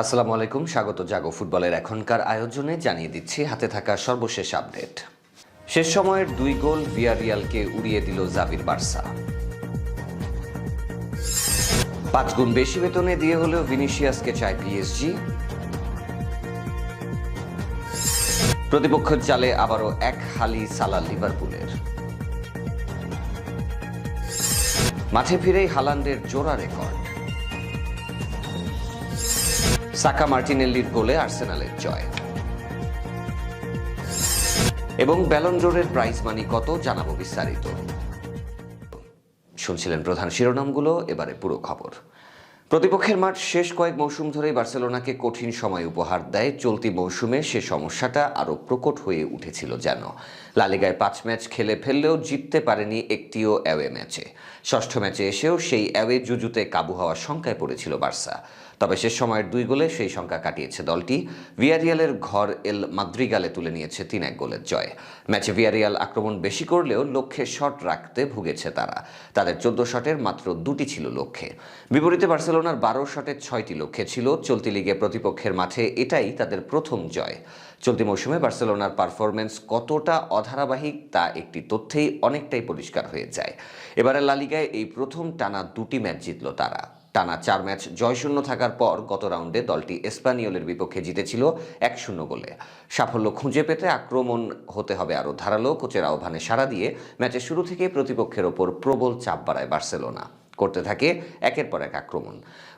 আসসালামু আলাইকুম, স্বাগত জাগো ফুটবলের এখনকার আয়োজনে। জানিয়ে দিচ্ছি হাতে থাকা সর্বশেষ আপডেট। শেষ সময়ের 2 গোল ভিয়ারিয়ালকে উড়িয়ে দিল জাভির বার্সা। 5 গুণ বেশি বেতনে দিয়ে হলেও ভিনিসিয়াসকে চায় পিএসজি। প্রতিপক্ষের জালে আবারও এক হালি সালা লিভারপুলের। মাঠে ফিরেই হালান্ডের জোড়া রেকর্ড। সাকা মার্টিনেল্লির গোলে আর্সেনালের জয়। এবং ব্যালন ডোরের প্রাইজ মানি কত, জানাবো বিস্তারিত। শুনছিলেন প্রধান শিরোনামগুলো, এবারে পুরো খবর। প্রতিপক্ষের মাঠ শেষ কয়েক মৌসুম ধরেই বার্সেলোনাকে কঠিন সময় উপহার দেয়। চলতি মৌসুমে সে সমস্যাটা আরও প্রকট হয়ে উঠেছিল যেন। লা লিগায় 5 ম্যাচ খেলে ফেললেও জিততে পারেনি একটিও অ্যাওয়ে ম্যাচে। ষষ্ঠ ম্যাচে এসেও সেই অ্যাওয়ে জুজুতে কাবু হওয়ার শঙ্কায় পড়েছিল বার্সা। তবে শেষ সময়ের 2 গোলে সেই সংখ্যা কাটিয়েছে দলটি। ভিয়ারিয়ালের ঘর এল মাদ্রিগালে তুলে নিয়েছে 3-1 গোলের জয়। ম্যাচে ভিয়ারিয়াল আক্রমণ বেশি করলেও লক্ষ্যে শট রাখতে ভুগেছে তারা। তাদের 14 শটের মাত্র 2টি ছিল লক্ষ্যে। বিপরীতে বার্সেলোনার 12 শটের 6টি লক্ষ্যে ছিল। চলতি লিগে প্রতিপক্ষের মাঠে এটাই তাদের প্রথম জয়। চলতি মৌসুমে বার্সেলোনার পারফরম্যান্স কতটা অধারাবাহিক তা একটি তথ্যেই অনেকটাই পরিষ্কার হয়ে যায়। এবারে লা লিগায় এই প্রথম টানা 2টি ম্যাচ জিতল তারা। টানা 4 ম্যাচ জয়শূন্য থাকার পর গত রাউন্ডে দলটি এসপানিওলের বিপক্ষে জিতেছিল 1-0 গোলে। সাফল্য খুঁজে পেতে আক্রমণ হতে হবে আরও ধারালো। কোচের আহ্বানে সাড়া দিয়ে ম্যাচের শুরু থেকে প্রতিপক্ষের ওপর প্রবল চাপ বাড়ায় বার্সেলোনা। করতে থাকে একের পর এক আক্রমণ।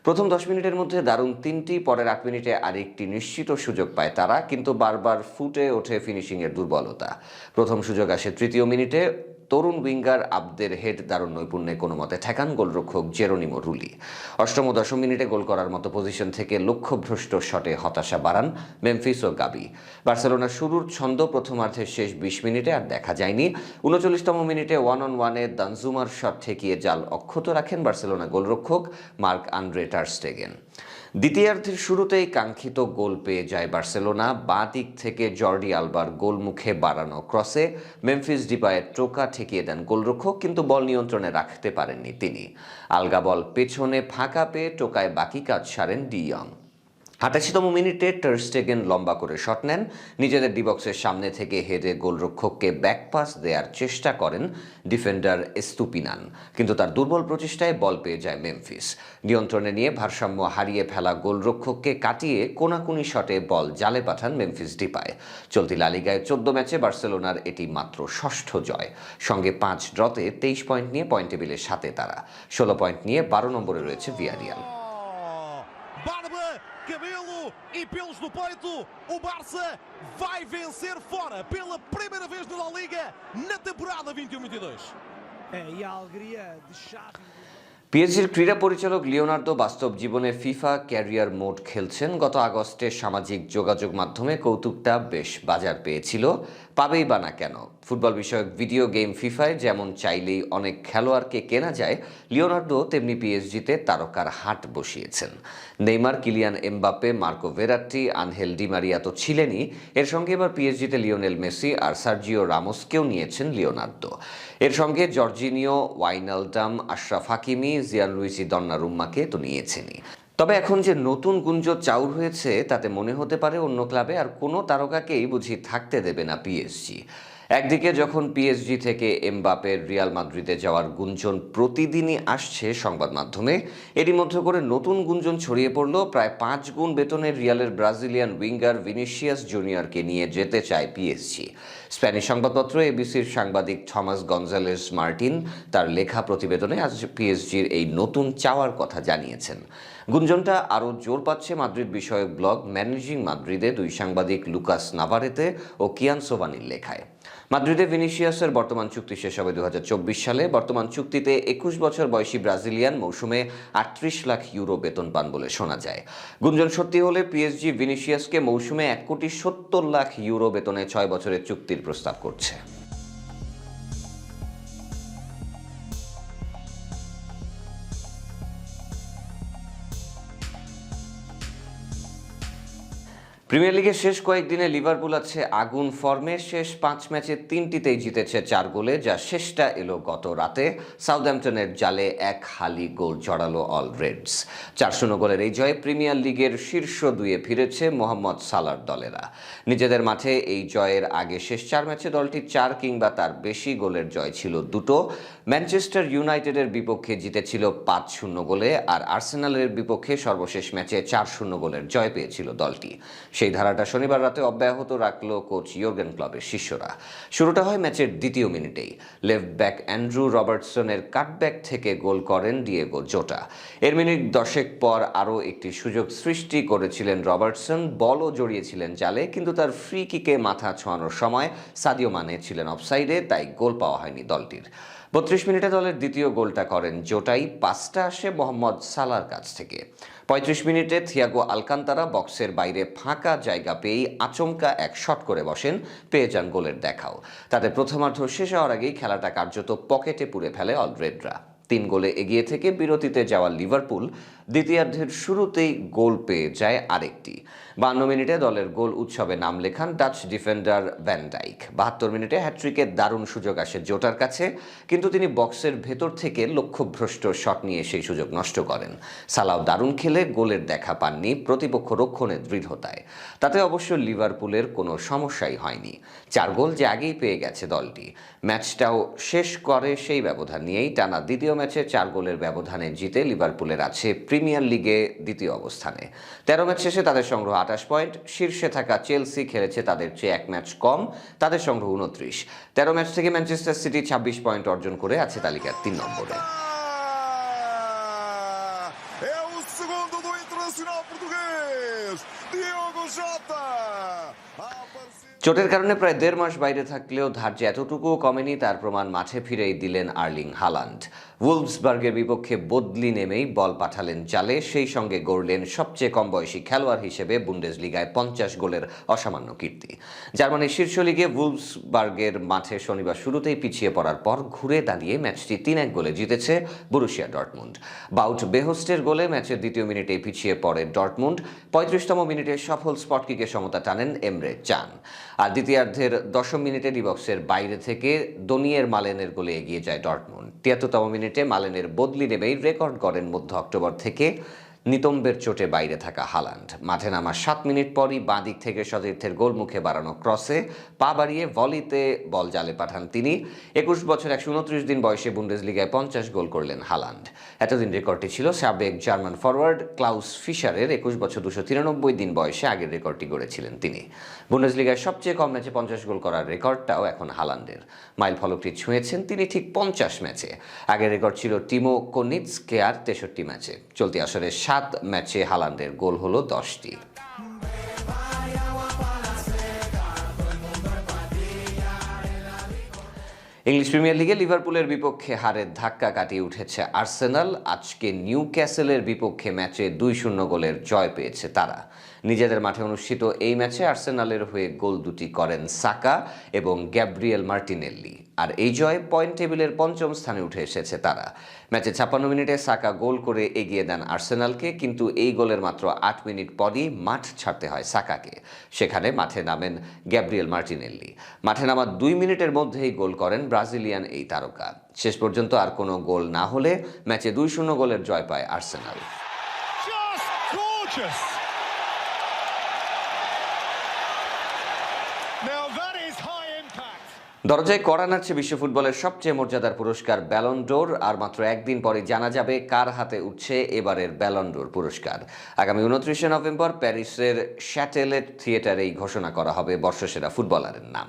প্রথম 10 মিনিটের মধ্যে দারুণ 3টি, পরের 8 মিনিটে আরেকটি নিশ্চিত সুযোগ পায় তারা, কিন্তু বারবার ফুটে ওঠে ফিনিশিংয়ের দুর্বলতা। প্রথম সুযোগ আসে 3য় মিনিটে। তরুণ উইঙ্গার আবদের হেড দারুণ নৈপুণ্যে কোনো মতে ঠেকান গোলরক্ষক জেরোনিমো রুলি। 8ম ও 10ম মিনিটে গোল করার মতো পজিশন থেকে লক্ষ্যভ্রষ্ট শটে হতাশা বাড়ান মেমফিস ও গাবি। বার্সেলোনার শুরুর ছন্দ প্রথমার্ধের শেষ 20 মিনিটে আর দেখা যায়নি। 39তম মিনিটে 1-on-1-এ দানজুমার শট ঠেকিয়ে জাল অক্ষত রাখেন বার্সেলোনা গোলরক্ষক মার্ক আন্দ্রে টার স্টেগেন। দ্বিতীয়ার্ধের শুরুতেই কাঙ্ক্ষিত গোল পেয়ে যায় বার্সেলোনা। বাঁ দিক থেকে জর্ডি আলবার গোলমুখে বাড়ানো ক্রসে মেমফিস ডিপায়ের টোকা ঠেকিয়ে দেন গোলরক্ষক, কিন্তু বল নিয়ন্ত্রণে রাখতে পারেননি তিনি। আলগা বল পেছনে ফাঁকা পেয়ে টোকায় বাকি কাজ সারেন ডি ইয়ং। 28তম মিনিটে টার স্টেগেন লম্বা করে শট নেন। নিজেদের ডি বক্সের সামনে থেকে হেডে গোলরক্ষককে ব্যাকপাস দেওয়ার চেষ্টা করেন ডিফেন্ডার এস্তুপিনান, কিন্তু তার দুর্বল প্রচেষ্টায় বল পেয়ে যায় মেমফিস। নিয়ন্ত্রণে নিয়ে ভারসাম্য হারিয়ে ফেলা গোলরক্ষককে কাটিয়ে কোনাকুনি শটে বল জালে পাঠান মেমফিস ডিপায়। চলতি লা লিগায় 14 ম্যাচে বার্সেলোনার এটি মাত্র ষষ্ঠ জয়। সঙ্গে 5 ড্রতে 23 পয়েন্ট নিয়ে পয়েন্ট টেবিলের সাথে তারা। 16 পয়েন্ট নিয়ে 12 নম্বরে রয়েছে Villarreal. Cabelo e pelos no peito, o Barça vai vencer fora pela primeira vez na La Liga na temporada 21-22. E a alegria de Xavi. পিএসজির ক্রীড়া পরিচালক লিওনার্দো বাস্তব জীবনে ফিফা ক্যারিয়ার মোড খেলছেন। গত আগস্টে সামাজিক যোগাযোগ মাধ্যমে কৌতুকটা বেশ বাজার পেয়েছিল। পাবেই বা না কেন? ফুটবল বিষয়ক ভিডিও গেম ফিফায় যেমন চাইলেই অনেক খেলোয়াড়কে কেনা যায়, লিওনার্দো তেমনি পিএসজিতে তারকার হাট বসিয়েছেন। Neymar, Kylian Mbappe, Marco Verratti, Angel Di Maria তো ছিলেনই। এর সঙ্গে এবার পিএসজিতে লিওনেল মেসি আর সার্জিও রামোসকেও নিয়েছেন লিওনার্দো। এর সঙ্গে Jorginho, Wijnaldum, Achraf Hakimi, Gianluigi দন্নারুম্মাকে তো নিয়েছেনই। তবে এখন যে নতুন গুঞ্জন চাউর হয়েছে তাতে মনে হতে পারে অন্য ক্লাবে আর কোনো তারকাকেই বুঝি থাকতে দেবে না পিএসজি। একদিকে যখন পিএসজি থেকে এমবাপ্পের রিয়াল মাদ্রিদে যাওয়ার গুঞ্জন প্রতিদিনই আসছে সংবাদ মাধ্যমে, এরই মধ্যে করে নতুন গুঞ্জন ছড়িয়ে পড়ল প্রায় 5 গুণ বেতনের রিয়ালের ব্রাজিলিয়ান উইঙ্গার ভিনিসিয়াস জুনিয়রকে নিয়ে যেতে চায় পিএসজি। স্প্যানিশ সংবাদপত্র এবিসির সাংবাদিক থমাস গনজালেস মার্টিন তার লেখা প্রতিবেদনে আজ পিএসজির এই নতুন চাওয়ার কথা জানিয়েছেন। গুঞ্জনটা আরও জোর পাচ্ছে মাদ্রিদ বিষয়ক ব্লগ ম্যানেজিং মাদ্রিদে 2 সাংবাদিক লুকাস নাভারেতে ও কিয়ান সোভানির লেখায়। মাদ্রিদে ভিনিসিয়াসের বর্তমান চুক্তি শেষ হবে 2024 সালে। বর্তমান চুক্তিতে 21 বছর বয়সী ব্রাজিলিয়ান মৌসুমে 38 লাখ ইউরো বেতন পান বলে শোনা যায়। গুঞ্জন সত্যি হলে পিএসজি ভিনিসিয়াসকে মৌসুমে 1,70,00,000 ইউরো বেতনে 6 বছরের চুক্তির প্রস্তাব করছে। প্রিমিয়ার লিগের শেষ কয়েকদিনে লিভারপুল আছে আগুন ফর্মে। শেষ 5 ম্যাচে 3টিতেই জিতেছে 4 গোলে, যা শেষটা এলো গত রাতে। সাউথহ্যাম্পটনের জালে এক হালি গোল জড়ালো অল রেডস। 4-0 গোলের এই জয়ে প্রিমিয়ার লিগের শীর্ষ দুয়ে ফিরেছে মোহাম্মদ সালার দলেরা। নিজেদের মাঠে এই জয়ের আগে শেষ 4 ম্যাচে দলটির 4 কিংবা তার বেশি গোলের জয় ছিল দুটো। ম্যানচেস্টার ইউনাইটেডের বিপক্ষে জিতেছিল 5-0 গোলে, আর আর্সেনালের বিপক্ষে সর্বশেষ ম্যাচে 4-0 গোলের জয় পেয়েছিল দলটি। সেই ধারাটা শনিবার রাতে অব্যাহত রাখল কোচ ইয়র্গেন ক্লপের শিষ্যরা। শুরুটা হয় ম্যাচের দ্বিতীয় মিনিটেই। লেফট ব্যাক অ্যান্ড্রু রবার্টসনের কাটব্যাক থেকে গোল করেন ডিয়েগো জোটা। এর মিনিট 10 পর আরও একটি সুযোগ সৃষ্টি করেছিলেন রবার্টসন। বলও জড়িয়েছিলেন জালে, কিন্তু তার ফ্রি কিকে মাথা ছোঁয়ানোর সময় সাদিও মানে ছিলেন অফসাইডে, তাই গোল পাওয়া হয়নি দলটির। 32 মিনিটে দলের দ্বিতীয় গোলটা করেন জোটাই। পাসটা আসে মোহাম্মদ সালার কাছ থেকে। 35 মিনিটে থিয়াগো আলকান্তারা বক্সের বাইরে ফাঁকা জায়গা পেয়েই আচমকা এক শট করে বসেন, পেয়ে যান গোলের দেখাও। তাদের প্রথমার্ধ শেষ হওয়ার আগেই খেলাটা কার্যত পকেটে পুরে ফেলে অলরেডরা। 3 গোলে এগিয়ে থেকে বিরতিতে যাওয়া লিভারপুল দ্বিতীয়ার্ধের শুরুতেই গোল পেয়ে যায় আরেকটি। 52 মিনিটে দলের গোল উৎসবে নাম লেখান ডাচ ডিফেন্ডার ভ্যান ডাইক। 72 মিনিটে হ্যাটট্রিকের দারুণ সুযোগ আসে জোটার কাছে, কিন্তু তিনি বক্সের ভেতর থেকে লক্ষ্যভ্রষ্ট শট নিয়ে সেই সুযোগ নষ্ট করেন। সালাও দারুণ খেলে গোলের দেখা পাননি প্রতিপক্ষ রক্ষণের দৃঢ়তায়। তাতে অবশ্য লিভারপুলের কোনো সমস্যাই হয়নি। 4 গোল যে আগেই পেয়ে গেছে দলটি। ম্যাচটাও শেষ করে সেই ব্যবধান নিয়েই। টানা দ্বিতীয় ম্যাচে 4 গোলের ব্যবধানে জিতে লিভারপুলের আছে প্রিমিয়ার লিগে দ্বিতীয় অবস্থানে। 13 ম্যাচ শেষে তাদের সংগ্রহ 28 পয়েন্ট। শীর্ষে থাকা চেলসি খেলেছে তাদের চেয়ে 1 ম্যাচ কম, তাদের সংগ্রহ 29। 13 ম্যাচ থেকে ম্যানচেস্টার সিটি 26 পয়েন্ট অর্জন করে আছে তালিকার 3 নম্বরে। É o segundo do Internacional português, Diogo Jota. চোটের কারণে প্রায় 1.5 মাস বাইরে থাকলেও ধার্য এতটুকুও কমেনি, তার প্রমাণ মাঠে ফিরেই দিলেন আর্লিং হালান্ড। উলফসবার্গের বিপক্ষে বদলি নেমেই বল পাঠালেন জালে, সেই সঙ্গে গড়লেন সবচেয়ে কম বয়সী খেলোয়াড় হিসেবে বুন্ডেসলিগায় 50 গোলের অসামান্য কীর্তি। জার্মানির শীর্ষ লিগে উলফসবার্গের মাঠে শনিবার শুরুতেই পিছিয়ে পড়ার পর ঘুরে দাঁড়িয়ে ম্যাচটি 3-1 গোলে জিতেছে বরুসিয়া ডর্টমুন্ড। বাউট বেহোস্টের গোলে ম্যাচের দ্বিতীয় মিনিটেই পিছিয়ে পড়ে ডর্টমুন্ড। 35তম মিনিটে সফল স্পট কিকে সমতা টানেন এমরে চান। আর দ্বিতীয়ার্ধের 10 মিনিটে ডিবক্সের বাইরে থেকে দনিয়ের মালেনের গোলে এগিয়ে যায় ডর্টমুন্ড। 73তম মিনিটে মালেনের বদলি নেমেই রেকর্ড করেন মধ্য অক্টোবর থেকে নিতম্বের চোটে বাইরে থাকা হালান্ড। মাঠে নামার 7 মিনিট পরই বাঁ দিক থেকে সতীর্থের গোলমুখে বাড়ানো ক্রসে পা বাড়িয়ে ভলিতে বল জালে পাঠান তিনি। 21 বছর 129 দিন বয়সে বুন্ডেসলিগায় 50 গোল করলেন হালান্ড। এতদিন রেকর্ডটি ছিল সাবেক জার্মান ফরওয়ার্ড ক্লাউস ফিশারের। 21 বছর 293 দিন বয়সে আগের রেকর্ডটি গড়েছিলেন তিনি। বুন্ডেসলিগায় সবচেয়ে কম ম্যাচে 50 গোল করার রেকর্ডটাও এখন হালান্ডের। মাইল ফলকটি ছুঁয়েছেন তিনি ঠিক 50 ম্যাচে। আগের রেকর্ড ছিল টিমো কোনিৎসকেয়ার 63 ম্যাচে। চলতি আসরে 7 ম্যাচে হালান্ডের গোল হলো 10টি। ইংলিশ প্রিমিয়ার লিগে লিভারপুলের বিপক্ষে হারের ধাক্কা কাটিয়ে উঠেছে আর্সেনাল। আজকে নিউক্যাসলের বিপক্ষে ম্যাচে 2-0 গোলের জয় পেয়েছে তারা। নিজেদের মাঠে অনুষ্ঠিত এই ম্যাচে আর্সেনালের হয়ে গোল দুটি করেন সাকা এবং গ্যাব্রিয়েল মার্টিনেল্লি। আর এই জয় পয়েন্ট টেবিলের 5ম স্থানে উঠে এসেছে তারা। ম্যাচে 56 মিনিটে সাকা গোল করে এগিয়ে দেন আর্সেনালকে, কিন্তু এই গোলের মাত্র 8 মিনিট পরই মাঠ ছাড়তে হয় সাকাকে। সেখানে মাঠে নামেন গ্যাব্রিয়েল মার্টিনেল্লি। মাঠে নামার 2 মিনিটের মধ্যেই গোল করেন ব্রাজিলিয়ান এই তারকা। শেষ পর্যন্ত আর কোনো গোল না হলে ম্যাচে 2-0 গোলের জয় পায় আর্সেনাল। দরজায় কড়া নাড়ছে বিশ্ব ফুটবলের সবচেয়ে মর্যাদার পুরস্কার ব্যালন ডোর। আর মাত্র একদিন পরে জানা যাবে কার হাতে উঠছে এবারের ব্যালন ডোর পুরস্কার। আগামী 29শে নভেম্বর প্যারিসের শ্যাটেলেট থিয়েটারেই ঘোষণা করা হবে বর্ষসেরা ফুটবলারের নাম।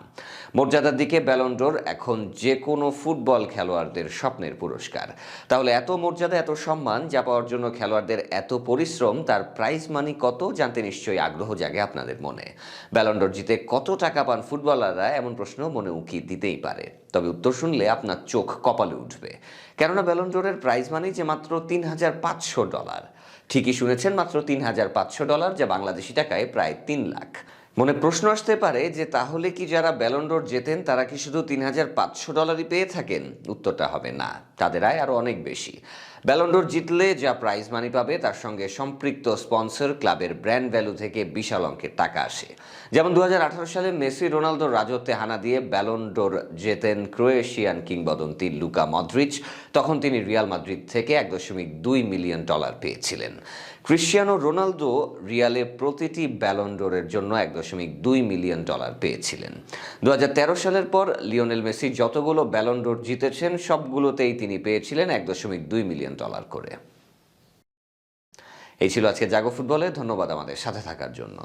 মর্যাদার দিকে ব্যালন ডোর এখন যে কোনো ফুটবল খেলোয়াড়দের স্বপ্নের পুরস্কার। তাহলে এত মর্যাদা, এত সম্মান যা পাওয়ার জন্য খেলোয়াড়দের এত পরিশ্রম, তার প্রাইজ মানি কত জানতে নিশ্চয়ই আগ্রহ জাগে আপনাদের মনে। ব্যালন ডোর জিতে কত টাকা পান ফুটবলাররা, এমন প্রশ্ন মনে উকি দিতেই পারে। তবে উত্তর শুনলে আপনার চোখ কপালে উঠবে, কেননা ব্যালন ডোরের প্রাইজ মানি যে মাত্র $3,500। ঠিকই শুনেছেন, মাত্র $3,500, যা বাংলাদেশি টাকায় প্রায় 3 লাখ। মনে প্রশ্ন আসতে পারে যে তাহলে কি যারা ব্যালন ডোর জেতেন তারা কি শুধু $3,500 পেয়ে থাকেন? উত্তরটা হবে না, তাদের আয় আরও অনেক বেশি। ব্যালন্ডোর জিতলে যা প্রাইজ মানি পাবে তার সঙ্গে সম্পৃক্ত স্পন্সর, ক্লাবের ব্র্যান্ড ভ্যালু থেকে বিশাল অঙ্কের টাকা আসে। যেমন 2018 সালে মেসি রোনালদোর রাজত্বে হানা দিয়ে ব্যালন্ডোর জেতেন ক্রোয়েশিয়ান কিংবদন্তি লুকা মদ্রিচ। তখন তিনি রিয়াল মাদ্রিদ থেকে $1.2 মিলিয়ন পেয়েছিলেন। ক্রিশ্চিয়ানো রোনালদো রিয়ালে প্রতিটি ব্যালন্ডোরের জন্য $1.2 মিলিয়ন পেয়েছিলেন। 2013 সালের পর লিওনেল মেসি যতগুলো ব্যালন্ডোর জিতেছেন সবগুলোতেই তিনি পেয়েছিলেন $1.2 মিলিয়ন করে। এই ছিল আজকে জাগো ফুটবলে। ধন্যবাদ আমাদের সাথে থাকার জন্য।